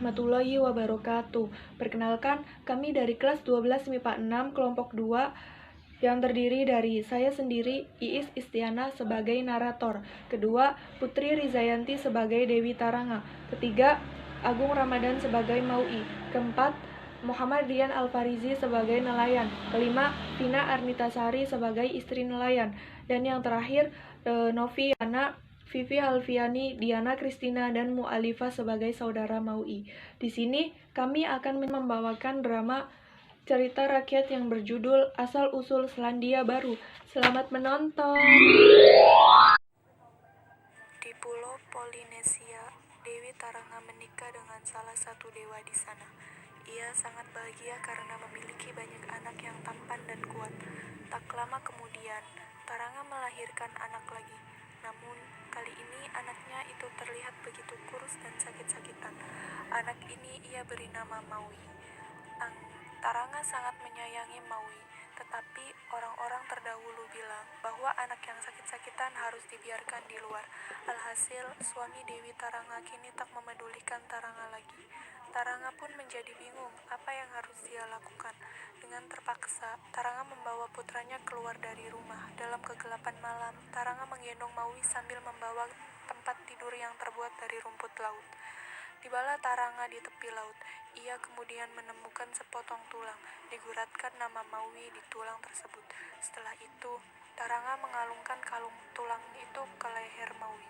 warahmatullahi wabarakatuh. Perkenalkan, kami dari kelas 12 MIPA 6 kelompok 2 yang terdiri dari saya sendiri, Iis Istiana sebagai narator. Kedua, Putri Rizayanti sebagai Dewi Taranga. Ketiga, Agung Ramadan sebagai Maui. Keempat, Muhammad Rian Alfarizi sebagai nelayan. Kelima, Vina Arnitasari sebagai istri nelayan. Dan yang terakhir, Noviana Vivi Alfiani, Diana Kristina, dan Mu'alifah sebagai saudara Maui. Di sini kami akan membawakan drama cerita rakyat yang berjudul Asal-Usul Selandia Baru. Selamat menonton! Di pulau Polinesia, Dewi Taranga menikah dengan salah satu dewa di sana. Ia sangat bahagia karena memiliki banyak anak yang tampan dan kuat. Tak lama kemudian, Taranga melahirkan anak lagi. Namun, kali ini anaknya itu terlihat begitu kurus dan sakit-sakitan. Anak ini ia beri nama Maui. Taranga sangat menyayangi Maui, tetapi orang-orang terdahulu bilang bahwa anak yang sakit-sakitan harus dibiarkan di luar. Alhasil, suami Dewi Taranga kini tak memedulikan Taranga lagi. Taranga pun menjadi bingung apa yang harus dia lakukan. Dengan terpaksa, Taranga membawa putranya keluar dari rumah. Dalam kegelapan malam, Taranga menggendong Maui sambil membawa tempat tidur yang terbuat dari rumput laut. Tibalah Taranga di tepi laut. Ia kemudian menemukan sepotong tulang. Diguratkan nama Maui di tulang tersebut. Setelah itu, Taranga mengalungkan kalung tulang itu ke leher Maui.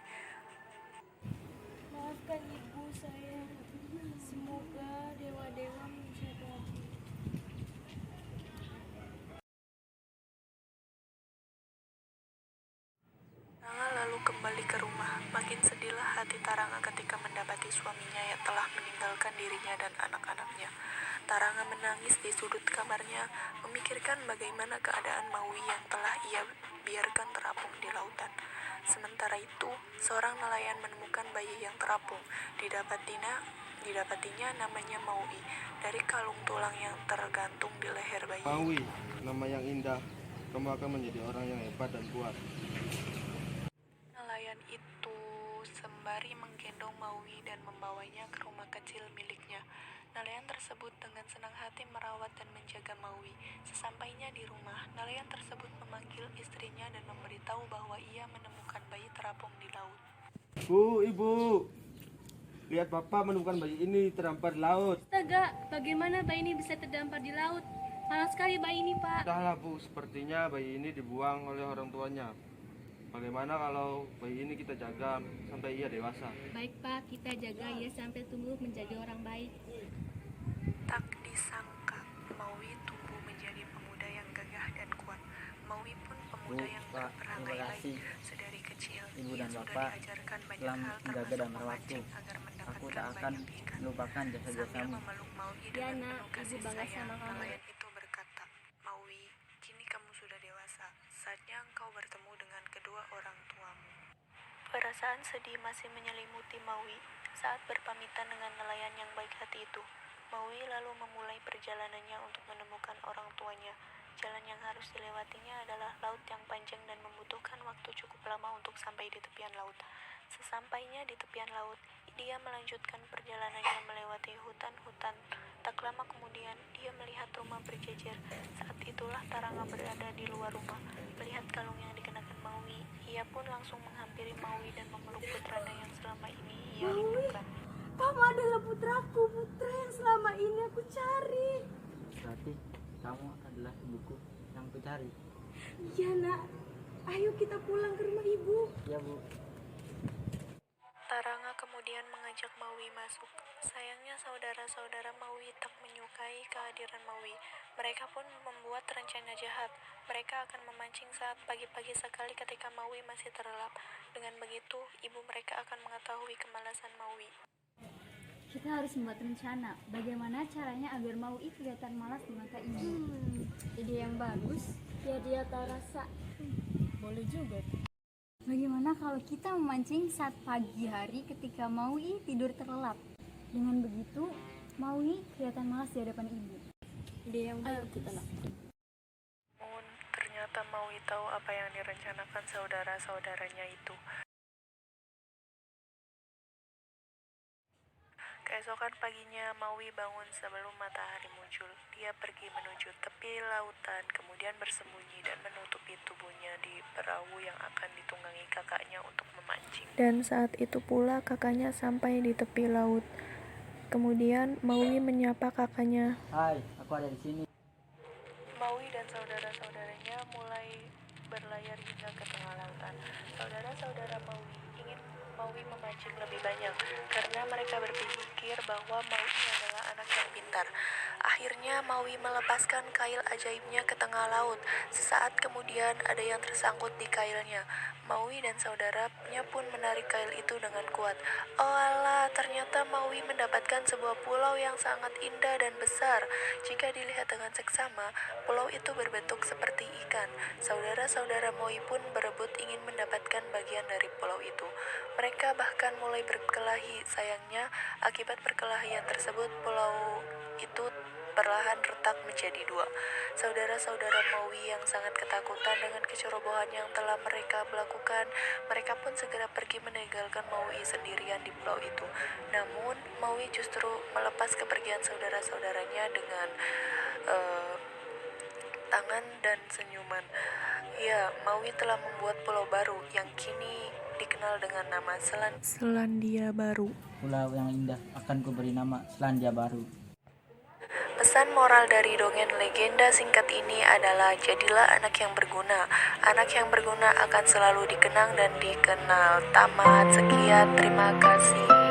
Maafkan ibu saya. Semoga dewa-dewa menjaga. Taranga lalu kembali ke rumah. Makin sedihlah hati Taranga ketika mendapati suaminya yang telah meninggalkan dirinya dan anak-anaknya. Taranga menangis di sudut kamarnya, memikirkan bagaimana keadaan Maui yang telah ia biarkan terapung di lautan. Sementara itu, seorang nelayan menemukan bayi yang terapung. Didapatinya namanya Maui dari kalung tulang yang tergantung di leher bayi. Maui, nama yang indah. Kamu akan menjadi orang yang hebat dan kuat. Nelayan itu sembari menggendong Maui dan membawanya ke rumah kecil miliknya. Nelayan tersebut dengan senang hati merawat dan menjaga Maui. Sesampainya di rumah, nelayan tersebut memanggil istrinya dan memberitahu bahwa ia menemukan bayi terapung di laut. Bu, ibu, lihat bapak menemukan bayi ini terdampar di laut. Astaga, bagaimana bayi ini bisa terdampar di laut? Malas sekali bayi ini, Pak. Entahlah bu, sepertinya bayi ini dibuang oleh orang tuanya. Bagaimana kalau bayi ini kita jaga sampai ia dewasa? Baik, Pak, kita jaga ia sampai tumbuh menjadi orang baik. Tak disangka, Maui tumbuh menjadi pemuda yang gagah dan kuat. Maui pun pemuda yang Pak, berperangai terima baik. kasih Sedari kecil, Ibu ia dan sudah Bapak diajarkan banyak telah hal menjaga termasuk dan merawatku. memancing agar Aku mendapatkan tak akan banyak ikan. melupakan Sambil jasa-jasamu. memeluk Maui Ya, dengan Nak, penuh kasih Ibu bangga sayang, sama kamu. nelayan itu berkata, Maui, kini kamu sudah dewasa. Saatnya engkau bertemu dengan kedua orang tuamu. Perasaan sedih masih menyelimuti Maui saat berpamitan dengan nelayan yang baik hati itu. Maui lalu memulai perjalanannya untuk menemukan orang tuanya. Jalan yang harus dilewatinya adalah laut yang panjang dan membutuhkan waktu cukup lama untuk sampai di tepian laut. Sesampainya di tepian laut, dia melanjutkan perjalanannya melewati hutan-hutan. Tak lama kemudian, dia melihat rumah berjejer. Saat itulah Taranga berada di luar rumah. Melihat kalung yang dikenakan Maui, ia pun langsung menghampiri Maui dan memeluk putranya yang selama ini ia rindukan. Kamu adalah putraku, putra yang selama ini aku cari. Berarti kamu adalah ibuku yang kucari. Iya, Nak. Ayo kita pulang ke rumah ibu. Ya bu. Taranga kemudian mengajak Maui masuk. Sayangnya saudara-saudara Maui tak menyukai kehadiran Maui. Mereka pun membuat rencana jahat. Mereka akan memancing saat pagi-pagi sekali ketika Maui masih terlelap. Dengan begitu, ibu mereka akan mengetahui kemalasan Maui. Kita harus membuat rencana. Bagaimana caranya agar Maui kelihatan malas di mata ibu? Ide yang bagus. Biar dia tahu rasa. Boleh juga. Bagaimana kalau kita memancing saat pagi hari ketika Maui tidur terlelap? Dengan begitu, Maui kelihatan malas di hadapan ibu. Ide yang bagus kita lakukan. Namun, ternyata Maui tahu apa yang direncanakan saudara-saudaranya itu. Keesokan paginya, Maui bangun sebelum matahari muncul. Dia pergi menuju tepi lautan, kemudian bersembunyi dan menutupi tubuhnya di perahu yang akan ditunggangi kakaknya untuk memancing. Dan saat itu pula kakaknya sampai di tepi laut. Kemudian Maui menyapa kakaknya. Hai, aku ada di sini. Maui dan saudara-saudaranya mulai berlayar hingga ke tengah lautan. Saudara-saudara Maui ingin Maui memancing lebih banyak karena mereka berpikir bahwa Maui adalah anak yang pintar. Akhirnya Maui melepaskan kail ajaibnya ke tengah laut. Sesaat kemudian ada yang tersangkut di kailnya. Maui dan saudaranya pun menarik kail itu dengan kuat. Oh alah, ternyata Maui mendapatkan sebuah pulau yang sangat indah dan besar. Jika dilihat dengan seksama, pulau itu berbentuk seperti ikan. Saudara-saudara Maui pun berebut ingin mendapatkan bagian dari pulau itu. Mereka bahkan mulai berkelahi. Sayangnya, akibat perkelahian tersebut, pulau itu perlahan retak menjadi dua. Saudara-saudara Maui yang sangat ketakutan dengan kecerobohan yang telah mereka lakukan, mereka pun segera pergi meninggalkan Maui sendirian di pulau itu. Namun, Maui justru melepas kepergian saudara-saudaranya dengan tangan dan senyuman. Ya, Maui telah membuat pulau baru yang kini dikenal dengan nama Selandia Baru. Pulau yang indah akan kuberi nama Selandia Baru. Pesan moral dari dongeng legenda singkat ini adalah jadilah anak yang berguna. Anak yang berguna akan selalu dikenang dan dikenal. Tamat. Sekian, terima kasih.